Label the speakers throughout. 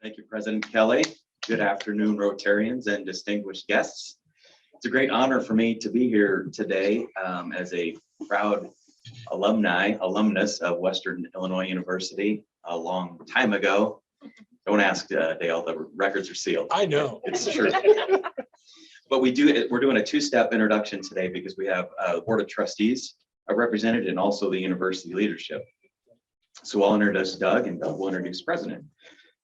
Speaker 1: Thank you, President Kelly. Good afternoon, Rotarians and distinguished guests. It's a great honor for me to be here today as a proud alumnus of Western Illinois University a long time ago. Don't ask Dale, the records are sealed.
Speaker 2: I know.
Speaker 1: It's true. But we're doing a two-step introduction today because we have the Board of Trustees represented and also the university leadership. So I'll introduce Doug and Doug will introduce President.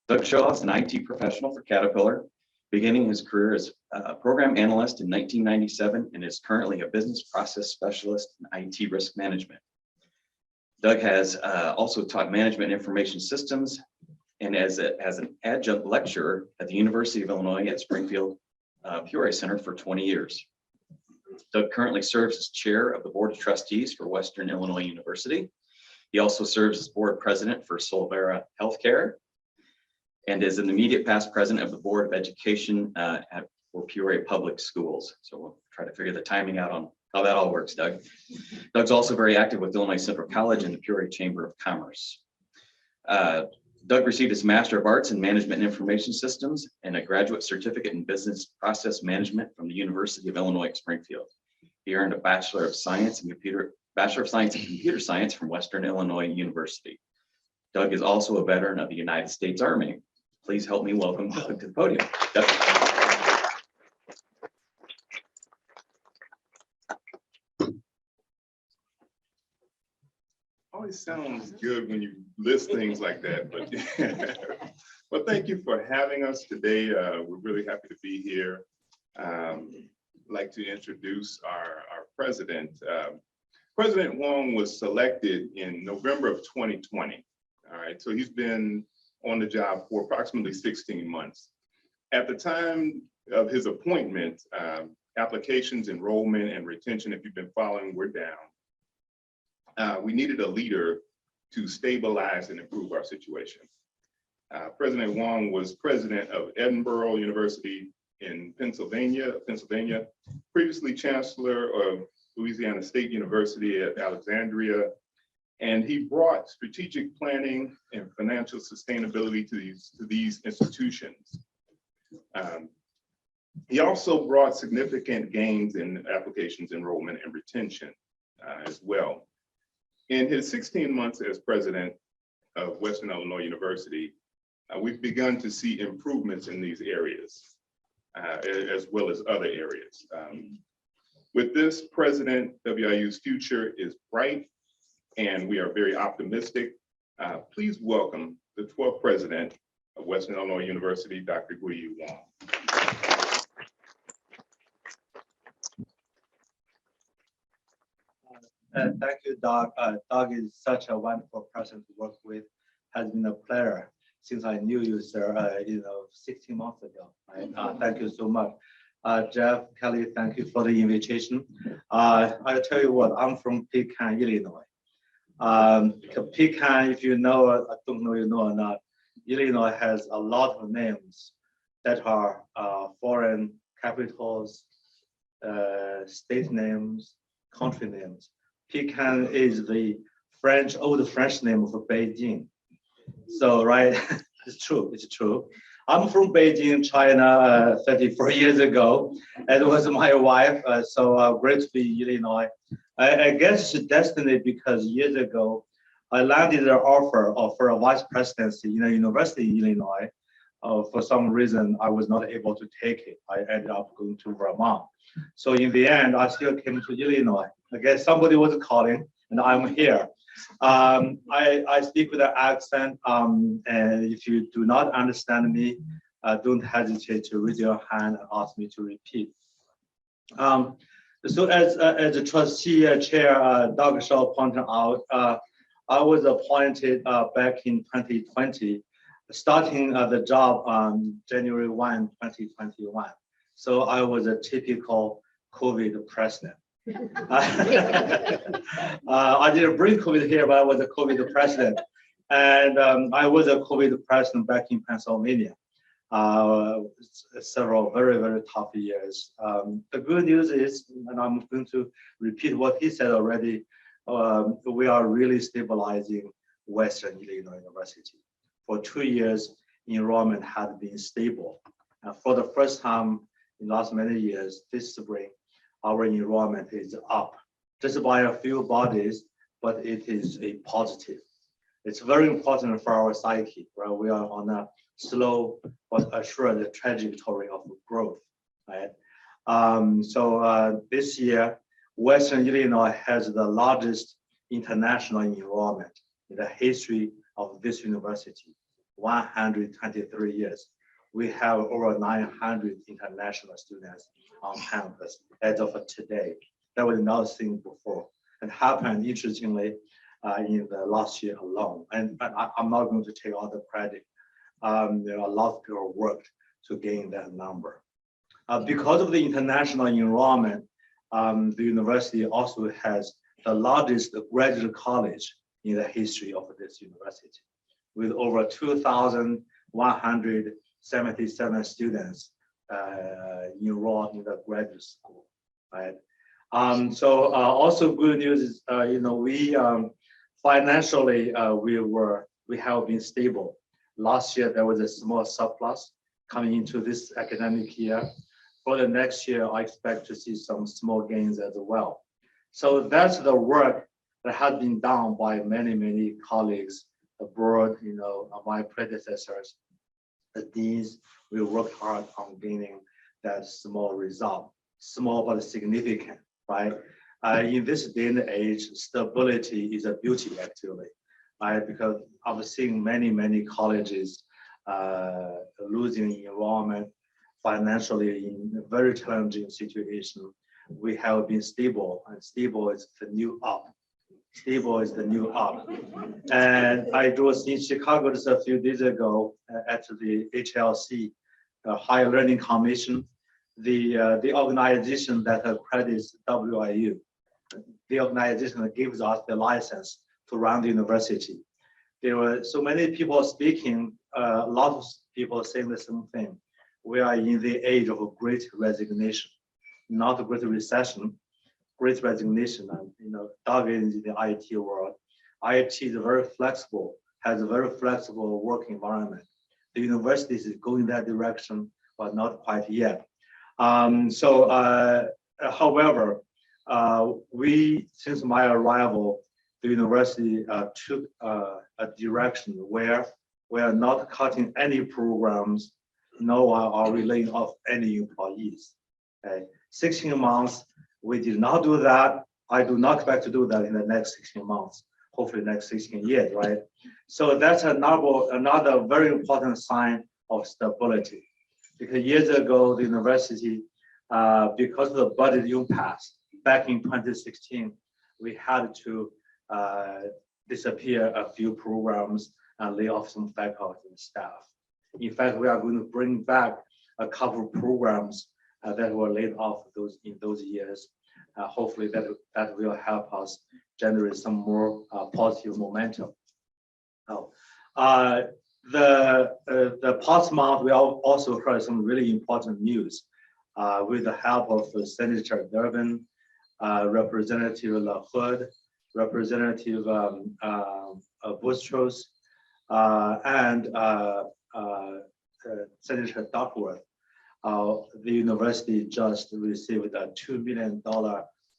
Speaker 1: Doug Shaw is an IT professional for Caterpillar, beginning his career as a program analyst in 1997 and is currently a business process specialist in IT risk management. Doug has also taught management information systems and as an adjunct lecturer at the University of Illinois at Springfield Peoria Center for 20 years. Doug currently serves as chair of the Board of Trustees for Western Illinois University. He also serves as board president for Solvera Healthcare and is an immediate past president of the Board of Education for Peoria Public Schools. So we'll try to figure the timing out on how that all works, Doug. Doug's also very active with Illinois Central College and the Peoria Chamber of Commerce. Doug received his Master of Arts in Management and Information Systems and a graduate certificate in Business Process Management from the University of Illinois at Springfield. He earned a Bachelor of Science in Computer Science from Western Illinois University. Doug is also a veteran of the United States Army. Please help me welcome Doug to the podium. Doug.
Speaker 3: Always sounds good when you list things like that, but well, thank you for having us today. We're really happy to be here. I'd like to introduce our president. President Huang was selected in November of 2020. All right, so he's been on the job for approximately 16 months. At the time of his appointment, applications, enrollment, and retention, if you've been following, were down. We needed a leader to stabilize and improve our situation. President Huang was president of Edinburgh University in Pennsylvania, previously chancellor of Louisiana State University at Alexandria, and he brought strategic planning and financial sustainability to these institutions. He also brought significant gains in applications, enrollment, and retention as well. In his 16 months as president of Western Illinois University, we've begun to see improvements in these areas, as well as other areas. With this president, WIU's future is bright, and we are very optimistic. Please welcome the 12th president of Western Illinois University, Dr. Guiyou Huang.
Speaker 4: Thank you, Doug. Doug is such a wonderful person to work with. Has been a pleasure since I knew you, sir, 16 months ago. Right? Thank you so much. Jeff, Kelly, thank you for the invitation. I'll tell you what, I'm from Pecan, Illinois. Pecan, if you know, I don't know you know or not, Illinois has a lot of names that are foreign capitals, state names, country names. Pecan is the old French name for Beijing. So, right, it's true. I'm from Beijing, China, 34 years ago. It was my wife, so great to be in Illinois. I guess it's destiny because years ago, I landed an offer for a vice presidency in a university in Illinois. For some reason, I was not able to take it. I ended up going to Vermont. So in the end, I still came to Illinois. I guess somebody was calling, and I'm here. I speak with an accent, and if you do not understand me, don't hesitate to raise your hand and ask me to repeat. So as a trustee chair, Doug Shaw pointed out, I was appointed back in 2020, starting the job on January 1, 2021. So I was a typical COVID president. I didn't bring COVID here, but I was a COVID president. And I was a COVID president back in Pennsylvania. Several very, very tough years. The good news is, and I'm going to repeat what he said already, we are really stabilizing Western Illinois University. For 2 years, enrollment had been stable. For the first time in the last many years, this spring, our enrollment is up, just by a few bodies, but it is a positive. It's very important for our psyche, right? We are on a slow but assured trajectory of growth, right? This year, Western Illinois has the largest international enrollment in the history of this university, 123 years. We have over 900 international students on campus as of today. That was not seen before. It happened, interestingly, in the last year alone. And I'm not going to take all the credit. There are a lot of people worked to gain that number. Because of the international enrollment, the university also has the largest graduate college in the history of this university, with over 2,177 students enrolled in the graduate school, right? Also good news is, we financially we have been stable. Last year there was a small surplus coming into this academic year. For the next year, I expect to see some small gains as well. So that's the work that has been done by many colleagues, the board, my predecessors, the deans. We worked hard on gaining that small result, small but significant, right? In this day and age, stability is a beauty, actually, right? Because I've seen many colleges losing enrollment financially in a very challenging situation. We have been stable, and stable is the new up. Stable is the new up. And I was in Chicago just a few days ago at the HLC, Higher Learning Commission, the organization that accredits WIU, the organization that gives us the license to run the university. There were so many people speaking, a lot of people saying the same thing. We are in the age of a great resignation, not a great recession, great resignation. And Doug is in the IT world. IT is very flexible, has a very flexible work environment. The university is going that direction, but not quite yet. However, since my arrival, the university took a direction where we are not cutting any programs, nor are we laying off any employees. Okay? 16 months, we did not do that. I do not expect to do that in the next 16 months, hopefully next 16 years, right? So that's another very important sign of stability. Because years ago, the university, because of the budget impasse back in 2016, we had to disappear a few programs and lay off some faculty and staff. In fact, we are going to bring back a couple of programs that were laid off in those years. Hopefully that will help us generate some more positive momentum. The past month, we also heard some really important news with the help of Senator Durbin, Representative LaHood, Representative Bustros, and Senator Duckworth. The university just received a $2 million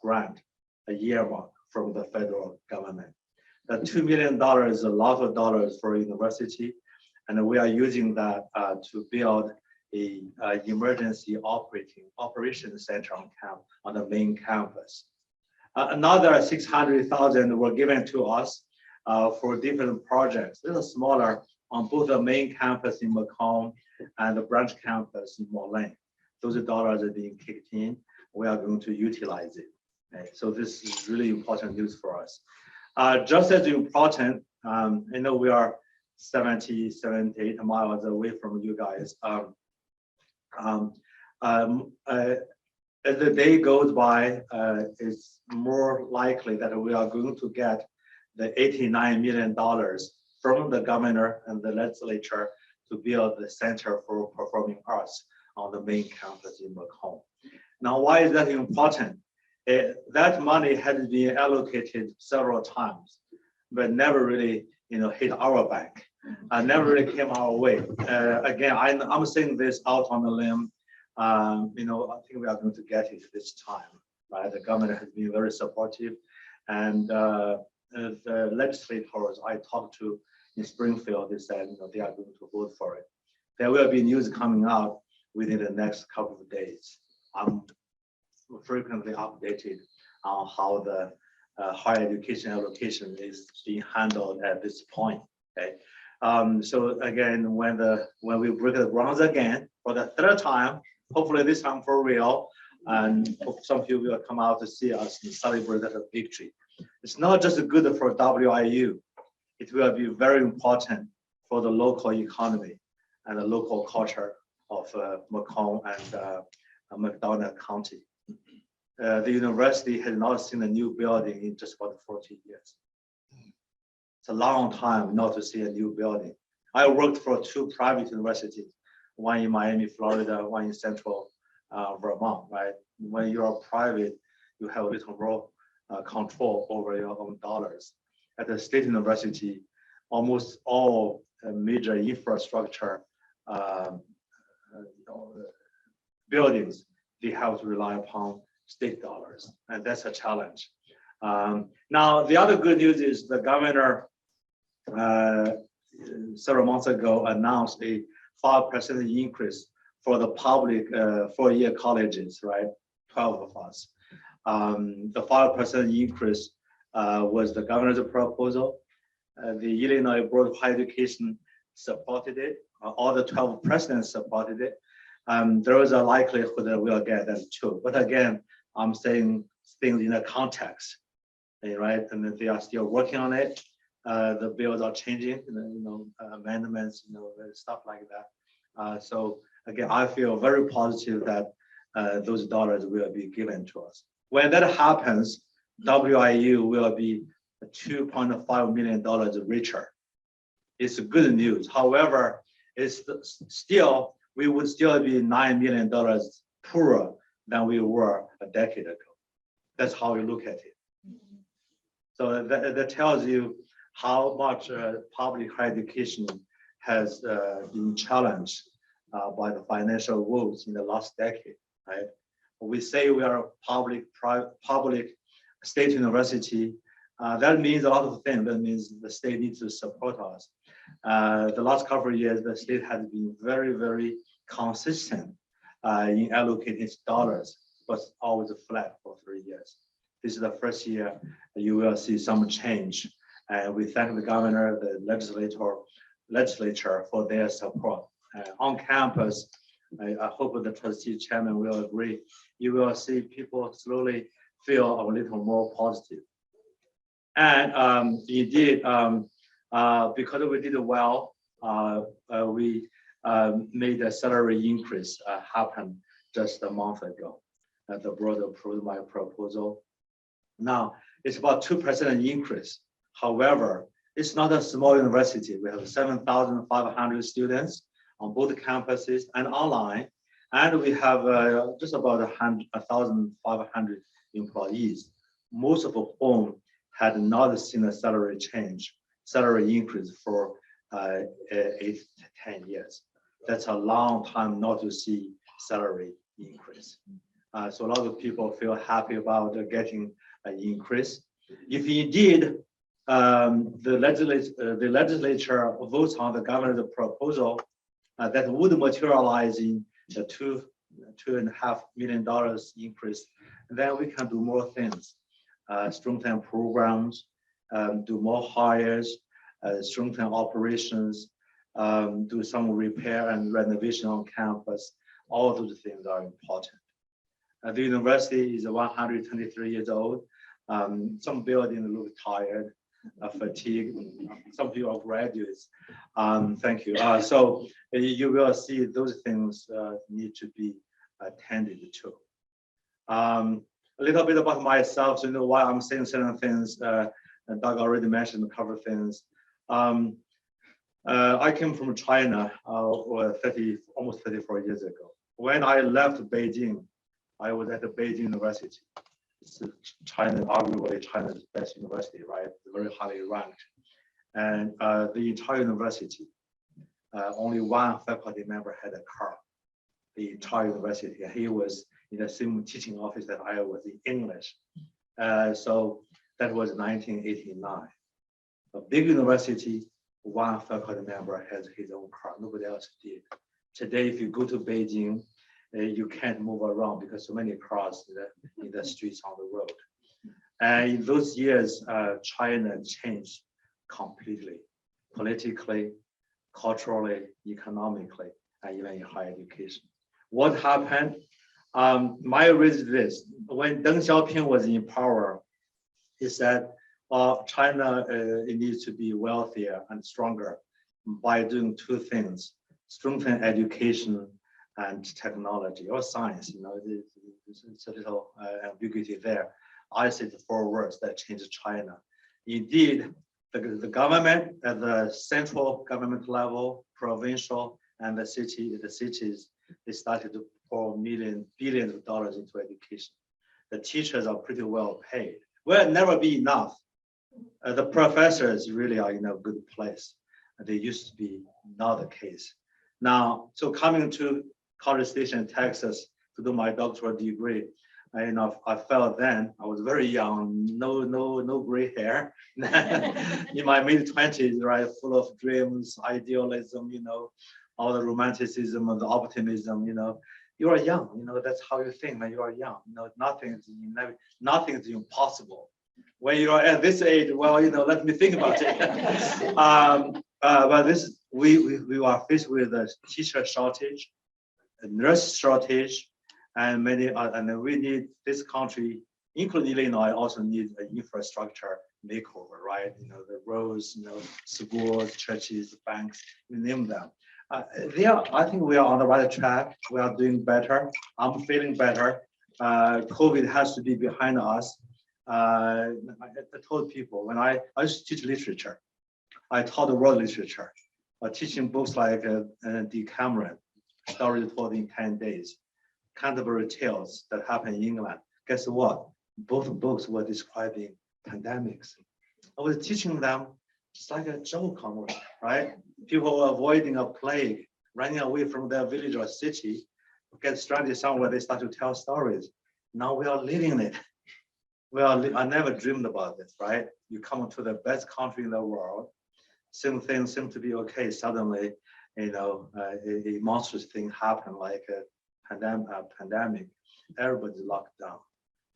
Speaker 4: grant, a yearmark from the federal government. The $2 million is a lot of dollars for a university, and we are using that to build a emergency operations center on the main campus. Another 600,000 were given to us for different projects. This is smaller on both the main campus in Macomb and the branch campus in Moline. Those dollars are being kicked in. We are going to utilize it. Okay? So this is really important news for us. Just as important, I know we are 78 miles away from you guys. As the day goes by, it's more likely that we are going to get the $89 million from the governor and the legislature to build the Center for Performing Arts on the main campus in Macomb. Now, why is that important? That money has been allocated several times, but never really hit our bank. never really came our way. Again, I'm saying this out on the limb. You know, I think we are going to get it this time, right? The government has been very supportive, and the legislators I talked to in Springfield, they said, you know, they are going to vote for it. There will be news coming out within the next couple of days. I'm frequently updated on how the higher education allocation is being handled at this point. Okay, so again, when we break the grounds again for the third time, hopefully this time for real, and some of you will come out to see us and celebrate that victory. It's not just good for WIU; it will be very important for the local economy and the local culture of Macomb and McDonough County. The university has not seen a new building in just about 40 years. It's a long time not to see a new building. I worked for 2 private universities, one in Miami, Florida, one in Central Vermont, right? When you're private, you have a little more control over your own dollars. At the state university, almost all major infrastructure buildings, they have to rely upon state dollars, and that's a challenge. Now, the other good news is the governor several months ago announced a 5% increase for the public 4-year colleges, right? 12 of us. The 5% increase was the governor's proposal. The Illinois Board of Higher Education supported it. All the 12 presidents supported it. There is a likelihood that we'll get that too. But again, I'm saying things in a context, right? And they are still working on it. The bills are changing, you know, amendments, you know, stuff like that. So again, I feel very positive that those dollars will be given to us. When that happens, WIU will be $2.5 million richer. It's good news. However, it's still, we would still be $9 million poorer than we were a decade ago. That's how we look at it. So that tells you how much public higher education has been challenged by the financial woes in the last decade, right? We say we are a public state university. That means a lot of things. That means the state needs to support us. The last couple of years, the state has been very, very consistent in allocating its dollars, but always flat for 3 years. This is the first year you will see some change. And we thank the governor, the legislature for their support. On campus, I hope the trustee chairman will agree. You will see people slowly feel a little more positive. And indeed, because we did well, we made a salary increase happen just a month ago. The board approved my proposal. Now, it's about 2% increase. However, it's not a small university. We have 7,500 students on both campuses and online, and we have just about 1,500 employees, most of whom had not seen a salary increase for 8 to 10 years. That's a long time not to see salary increase. So a lot of people feel happy about getting an increase. If indeed the legislature votes on the governor's proposal that would materialize in the $2.5 million increase, then we can do more things, strengthen programs, do more hires, strengthen operations, do some repair and renovation on campus. All of those things are important. The university is 123 years old. Some buildings look tired, fatigued. Some people are graduates. Thank you. So you will see those things need to be attended to. A little bit about myself, so you know why I'm saying certain things. And Doug already mentioned a couple of things. I came from China almost 34 years ago. When I left Beijing, I was at the Beijing University. It's China, arguably China's best university, right? Very highly ranked. And the entire university, only one faculty member had a car. The entire university, he was in the same teaching office that I was in English. So that was 1989. A big university, one faculty member has his own car, nobody else did. Today, if you go to Beijing, you can't move around because so many cars in the streets on the road. And in those years, China changed completely, politically, culturally, economically, and even in higher education. What happened? My reason is this: when Deng Xiaoping was in power, he said, China it needs to be wealthier and stronger by doing two things: strengthen education and technology or science. You know, it's a little ambiguity there. I said the four words that changed China. Indeed, the government at the central government level, provincial, and the cities, they started to pour billions of dollars into education. The teachers are pretty well paid. Will never be enough. The professors really are in a good place. They used to be not the case. Now, so coming to College Station, Texas, to do my doctoral degree, I felt then I was very young, no gray hair, in my mid-20s, right, full of dreams, idealism, all the romanticism and the optimism, you are young, that's how you think when you are young. Nothing is impossible. When you are at this age, well, let me think about it. But we are faced with a teacher shortage, a nurse shortage, and and we need this country, including Illinois, also needs an infrastructure makeover, right? The roads, schools, churches, banks, you name them. I think we are on the right track. We are doing better. I'm feeling better. COVID has to be behind us. I told people when I used to teach literature, I taught the world literature, teaching books like Decameron, Story Told in 10 Days, Canterbury Tales that happened in England. Guess what? Both books were describing pandemics. I was teaching them just like a joke almost, right? People were avoiding a plague, running away from their village or city, get stranded somewhere, they start to tell stories. Now we are living it. I never dreamed about this, right? You come to the best country in the world, same thing seems to be okay. Suddenly, a monstrous thing happened like a pandemic. Everybody's locked down.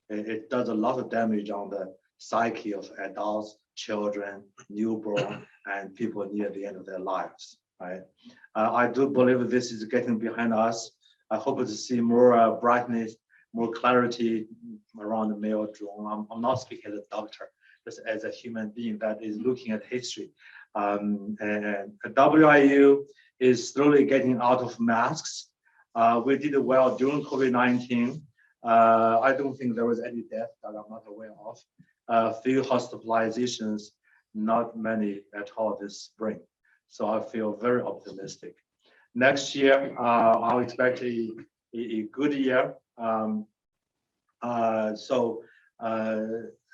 Speaker 4: It does a lot of damage on the psyche of adults, children, newborn, and people near the end of their lives, right? I do believe this is getting behind us. I hope to see more brightness, more clarity around the mail drone. I'm not speaking as a doctor, just as a human being that is looking at history. And WIU is slowly getting out of masks. We did well during COVID-19. I don't think there was any death that I'm not aware of. Few hospitalizations, not many at all this spring. So I feel very optimistic. Next year, I'll expect a good year.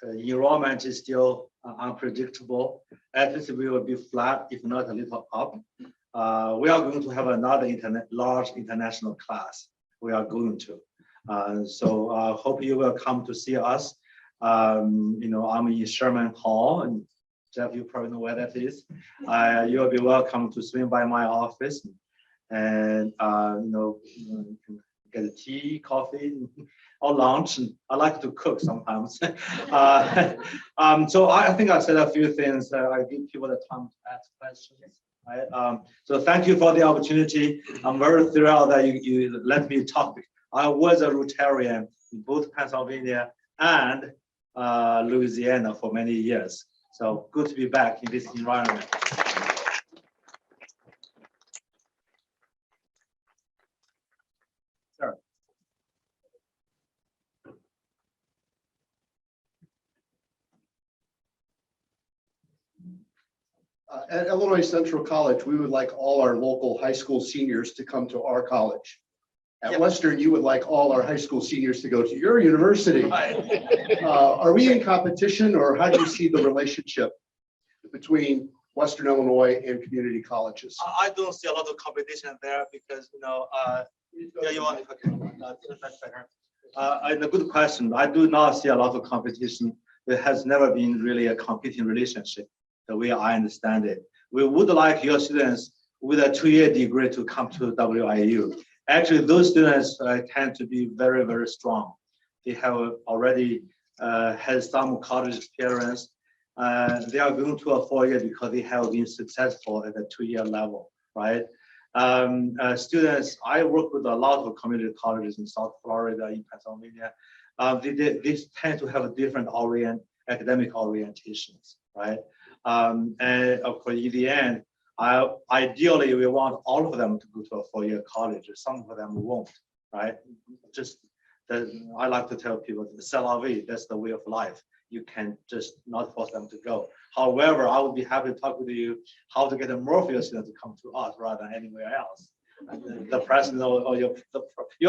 Speaker 4: Enrollment is still unpredictable. At least we will be flat, if not a little up. We are going to have another large international class. We are going to. So I hope you will come to see us. I'm in Sherman Hall, and Jeff, you probably know where that is. You'll be welcome to swing by my office, and you can get a tea, coffee, or lunch. And I like to cook sometimes. So I think I said a few things. I give people the time to ask questions. Right? So thank you for the opportunity. I'm very thrilled that you let me talk. I was a Rotarian in both Pennsylvania and Louisiana for many years. So good to be back in this environment. Sure.
Speaker 2: At Illinois Central College, we would like all our local high school seniors to come to our college. At Western, you would like all our high school seniors to go to your university. Right. Are we in competition, or how do you see the relationship between Western Illinois and community colleges.
Speaker 4: I don't see a lot of competition there because, yeah, you want, okay, that's better. And a good question. I do not see a lot of competition. There has never been really a competing relationship the way I understand it. We would like your students with a 2-year degree to come to WIU. Actually, those students tend to be very, very strong. They have already had some college experience. They are going to a 4-year because they have been successful at the 2-year level, right? Students, I work with a lot of community colleges in South Florida, in Pennsylvania. They tend to have a different academic orientations, right? And of course, in the end, ideally, we want all of them to go to a 4-year college. Some of them won't, right? I like to tell people, c'est la vie, that's the way of life. You can just not force them to go. However, I would be happy to talk with you how to get more of your students to come to us rather than anywhere else. The president or you're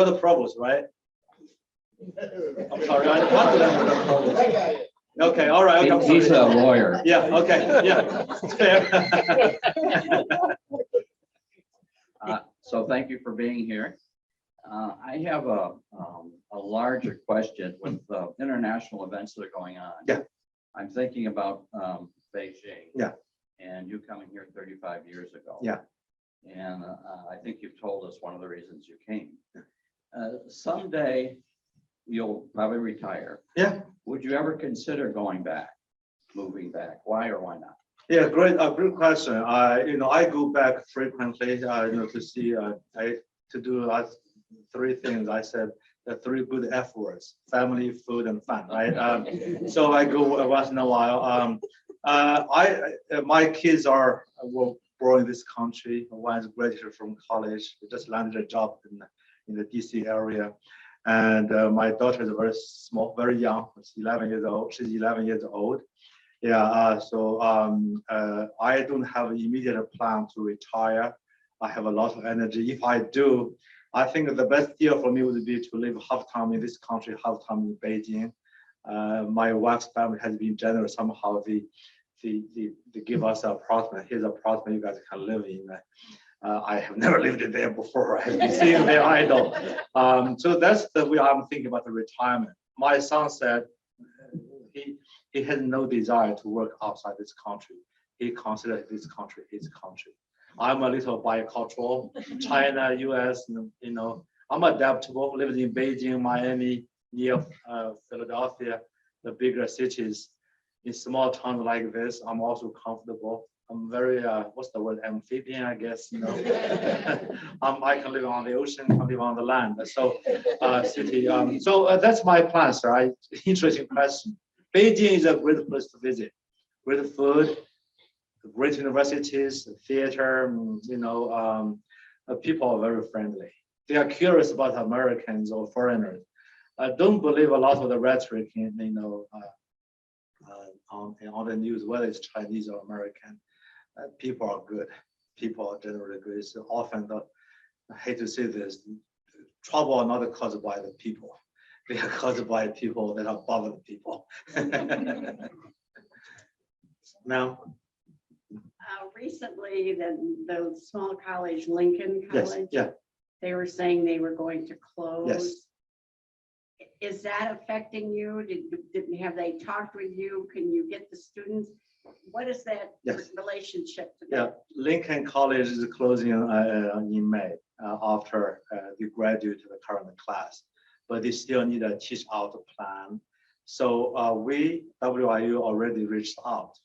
Speaker 4: the provost, right? I'm sorry, I want to learn the provost. Okay, all right. Okay,
Speaker 5: He's a lawyer.
Speaker 4: yeah, okay, yeah, it's fair.
Speaker 5: So thank you for being here. I have a larger question with international events that are going on.
Speaker 4: Yeah.
Speaker 5: I'm thinking about Beijing.
Speaker 4: Yeah.
Speaker 5: And you coming here 35 years ago.
Speaker 4: Yeah.
Speaker 5: And I think you've told us one of the reasons you came. Someday you'll probably retire.
Speaker 4: Yeah.
Speaker 5: Would you ever consider going back, moving back? Why or why not?
Speaker 4: Yeah, great question. I go back frequently, to see, to do 3 things. I said the 3 good F words: family, food, and fun. Right. So I go once in a while. My kids were born in this country. One's graduated from college. They just landed a job in the DC area. And my daughter is very small, very young. She's 11 years old. She's 11 years old. Yeah. So I don't have an immediate plan to retire. I have a lot of energy. If I do, I think the best deal for me would be to live half time in this country, half time in Beijing. My wife's family has been generous. Somehow they give us an apartment. Here's an apartment you guys can live in. I have never lived there before. I've been seeing their idol. So that's the way I'm thinking about the retirement. My son said he has no desire to work outside this country. He considers this country his country. I'm a little bicultural. China, US, I'm adaptable. Lived in Beijing, Miami, near Philadelphia, the bigger cities. In small towns like this, I'm also comfortable. I'm very, what's the word, amphibian, I guess, I can live on the ocean, can live on the land. So city, so that's my plan, sir. Interesting question. Beijing is a great place to visit. Great food, great universities, theater, people are very friendly. They are curious about Americans or foreigners. I don't believe a lot of the rhetoric on the news, whether it's Chinese or American. People are good. People are generally good. So often, I hate to say this, trouble are not caused by the people. They are caused by people that are above the people. Now,
Speaker 6: recently, the small college, Lincoln
Speaker 4: yes,
Speaker 6: College,
Speaker 4: yeah,
Speaker 6: they were saying they were going to close.
Speaker 4: yes.
Speaker 6: Is that affecting you? Have they talked with you? Can you get the students? What is that
Speaker 4: Yes.
Speaker 6: relationship to
Speaker 4: Yeah,
Speaker 6: that?
Speaker 4: Lincoln College is closing in May after they graduate to the current class, but they still need a teach out plan. So WIU already reached out.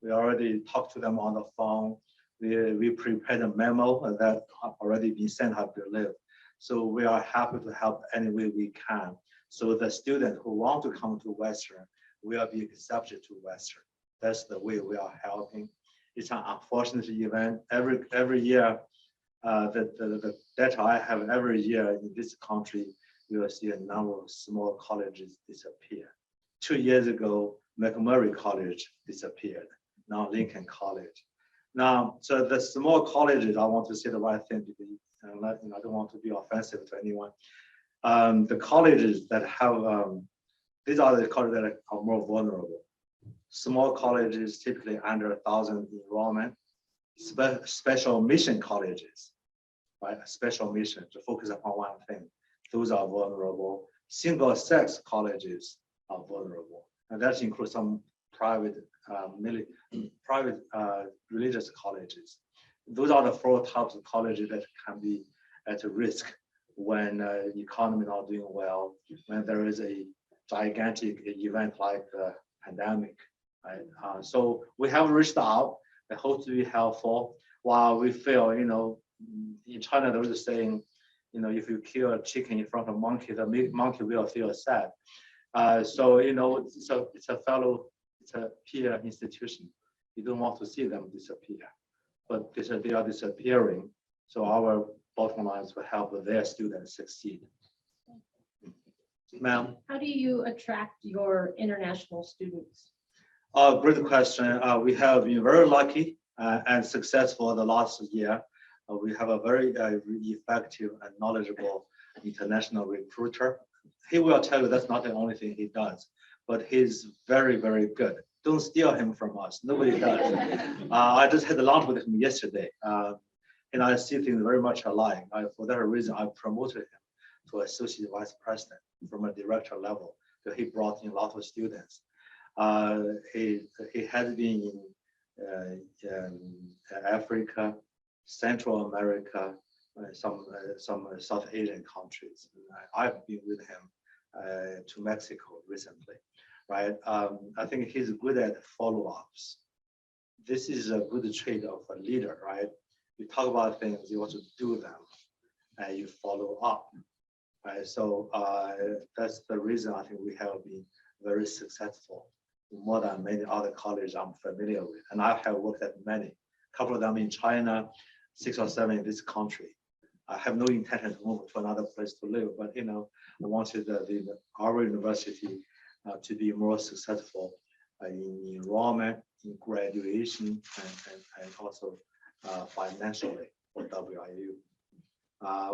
Speaker 4: We already talked to them on the phone. We prepared a memo that already been sent, I believe. So we are happy to help any way we can. So the students who want to come to Western will be accepted to Western. That's the way we are helping. It's an unfortunate event. Every year, the data I have every year in this country, we will see a number of small colleges disappear. 2 years ago, McMurray College disappeared. Now Lincoln College. Now, so the small colleges, I want to say the right thing because I don't want to be offensive to anyone. The colleges that have, these are the colleges that are more vulnerable. Small colleges typically under 1,000 enrollment. Special mission colleges, right? A special mission to focus upon one thing. Those are vulnerable. Single sex colleges are vulnerable. And that includes some private, religious colleges. Those are the 4 types of colleges that can be at risk when the economy not doing well, when there is a gigantic event like the pandemic. Right? So we have reached out. I hope to be helpful. While we feel, in China there is a saying, if you kill a chicken in front of a monkey, the monkey will feel sad. So it's a peer institution. You don't want to see them disappear, but they are disappearing. So our bottom line is to help their students succeed. Ma'am.
Speaker 7: How do you attract your international students?
Speaker 4: Great question. We have been very lucky and successful the last year. We have a very effective and knowledgeable international recruiter. He will tell you that's not the only thing he does, but he's very, very good. Don't steal him from us. Nobody does. I just had lunch with him yesterday, and I see things very much alike. For that reason, I promoted him to associate vice president from a director level. So he brought in a lot of students. He has been in Africa, Central America, some South Asian countries. I've been with him to Mexico recently, right? I think he's good at follow-ups. This is a good trait of a leader, right? You talk about things, you want to do them, and you follow up, right? So that's the reason I think we have been very successful, more than many other colleges I'm familiar with. And I have worked at many, a couple of them in China, 6 or 7 in this country. I have no intention to move to another place to live, but I wanted our university to be more successful in enrollment, in graduation, and also financially for WIU.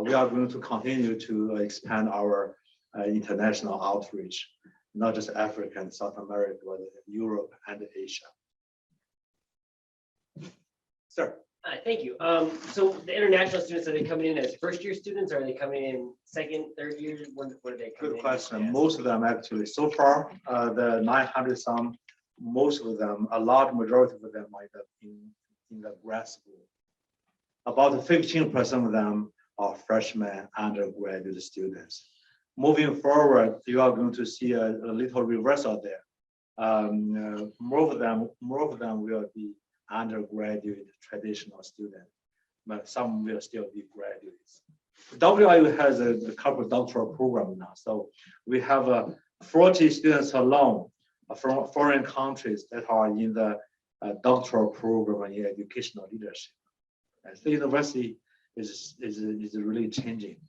Speaker 4: We are going to continue to expand our international outreach, not just Africa and South America, but Europe and Asia. Sir.
Speaker 8: Thank you. So the international students, are they coming in as first-year students, or are they coming in second, third year? When are they coming in?
Speaker 4: Good question. Most of them actually, so far, the 900 some, most of them, a large majority of them are in the grad school. About 15% of them are freshmen, undergraduate students. Moving forward, you are going to see a little reversal there. More of them will be undergraduate traditional students, but some will still be graduates. WIU has a couple of doctoral programs now. So we have 40 students alone from foreign countries that are in the doctoral program in educational leadership. And the university is really changing.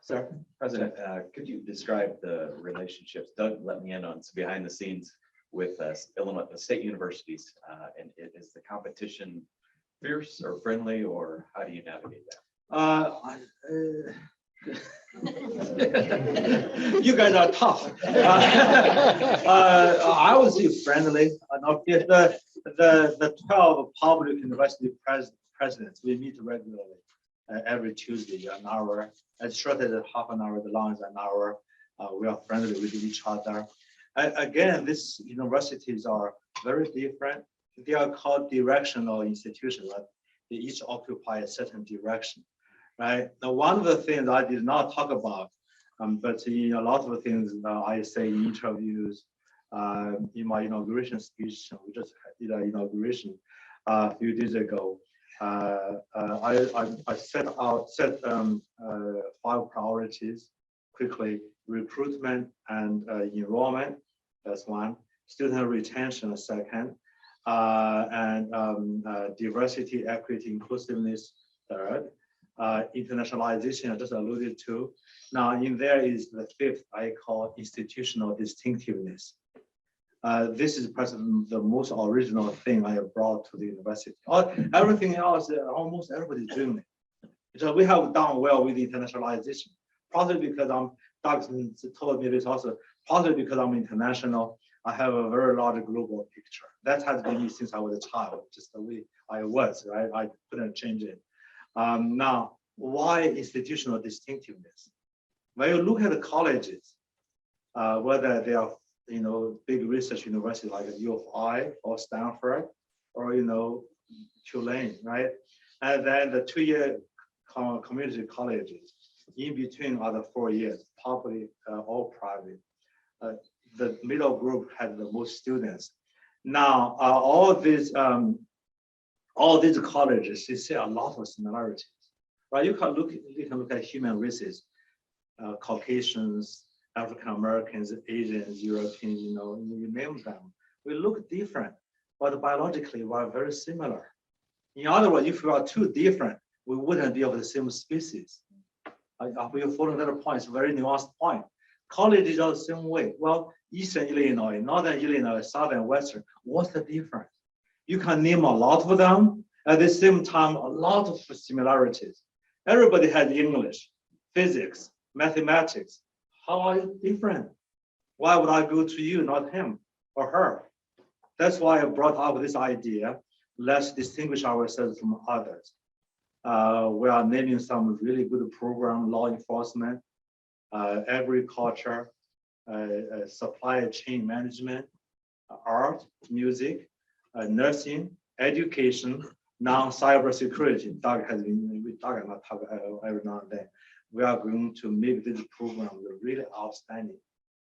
Speaker 4: Sir?
Speaker 1: President, could you describe the relationships? Doug let me in on some behind the scenes with Illinois state universities, and is the competition fierce or friendly, or how do you navigate that?
Speaker 4: You guys are tough. I would say friendly. The 12 public university presidents, we meet regularly every Tuesday, an hour. As short as half an hour, the long as an hour. We are friendly with each other. Again, these universities are very different. They are called directional institutions. Right? They each occupy a certain direction, right? Now, one of the things I did not talk about, but in a lot of the things I say in interviews, in my inauguration speech, we just did an inauguration a few days ago. I set 5 priorities quickly: recruitment and enrollment. That's one. Student retention, second. And diversity, equity, inclusiveness, third. Internationalization, I just alluded to. Now, in there is the 5th, I call institutional distinctiveness. This is perhaps the most original thing I have brought to the university. Everything else, almost everybody's doing it. So we have done well with internationalization, partly because Doug told me this also, partly because I'm international, I have a very large global picture. That has been me since I was a child, just the way I was, right? I couldn't change it. Now, why institutional distinctiveness? When you look at the colleges, whether they are, big research university like U of I or Stanford or, Tulane, right? And then the 2-year community colleges, in between are the 4 years, public or private. The middle group has the most students. Now, all these colleges, you see a lot of similarities, right? You can look at human races, Caucasians, African Americans, Asians, Europeans, you name them. We look different, but biologically we are very similar. In other words, if we are too different, we wouldn't be of the same species. We follow that point. It's a very nuanced point. Colleges are the same way. Well, Eastern Illinois, Northern Illinois, Southern, Western, what's the difference? You can name a lot of them. At the same time, a lot of similarities. Everybody has English, physics, mathematics. How are you different? Why would I go to you, not him or her? That's why I brought up this idea. Let's distinguish ourselves from others. We are naming some really good program, law enforcement, agriculture, supply chain management, art, music, nursing, education, non-cybersecurity. Doug has been with Doug and I talk every now and then. We are going to make this program really outstanding,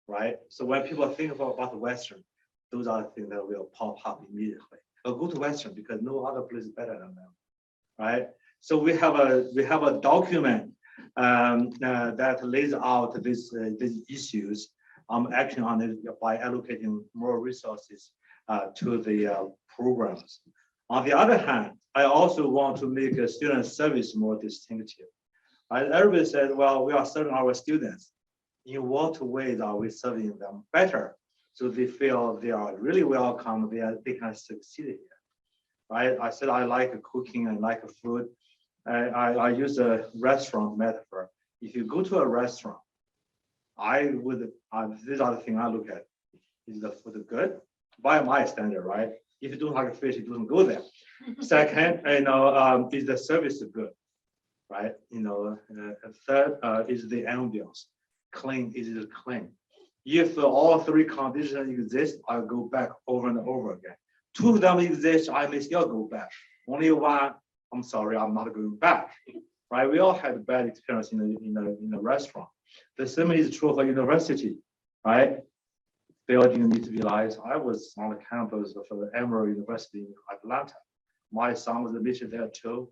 Speaker 4: right? So when people think about Western, those are the things that will pop up immediately. I'll go to Western because no other place is better than them, right? So we have a document that lays out these issues. I'm acting on it by allocating more resources to the programs. On the other hand, I also want to make a student service more distinctive. Everybody said, well, we are serving our students. In what ways are we serving them better? So they feel they are really welcome, they can succeed here, right? I said I like cooking and like food. I use a restaurant metaphor. If you go to a restaurant, these are the things I look at. Is the food good? By my standard, right? If you don't like fish, you don't go there. Second, is the service good, right? Third, is the ambience clean? Is it clean? If all three conditions exist, I'll go back over and over again. Two of them exist, I may still go back. Only one, I'm sorry, I'm not going back. Right? We all had bad experience in a restaurant. The same is true for university, right? Building needs to be nice. I was on the campus of the Emory University in Atlanta. My son was admitted there too.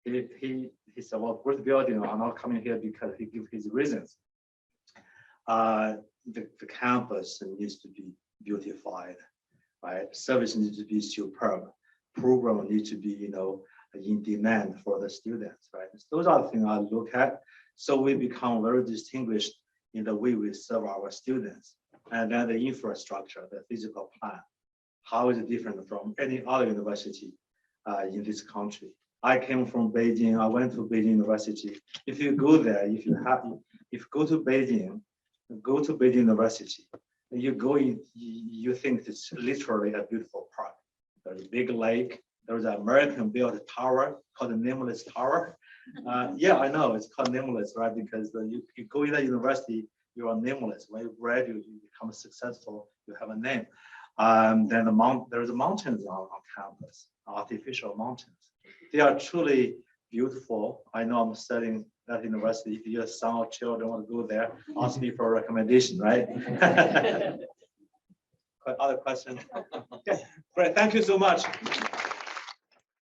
Speaker 4: He said, well, great building, I'm not coming here because he gives his reasons. The campus needs to be beautified, right? Service needs to be superb. Program needs to be, in demand for the students, right? Those are the things I look at. So we become very distinguished in the way we serve our students. And then the infrastructure, the physical plan, how is it different from any other university in this country? I came from Beijing. I went to Beijing University. If you go there, if you go to Beijing University, and you go in, you think it's literally a beautiful park. There's a big lake. There's an American-built tower called the Nameless Tower. Yeah, I know it's called Nameless, right? Because you go in the university, you are nameless. When you graduate, you become successful. You have a name. Then there's mountains on campus, artificial mountains. They are truly beautiful. I know I'm studying at university. If your son or children want to go there, ask me for a recommendation, right? Other questions? Okay, great. Thank you so much.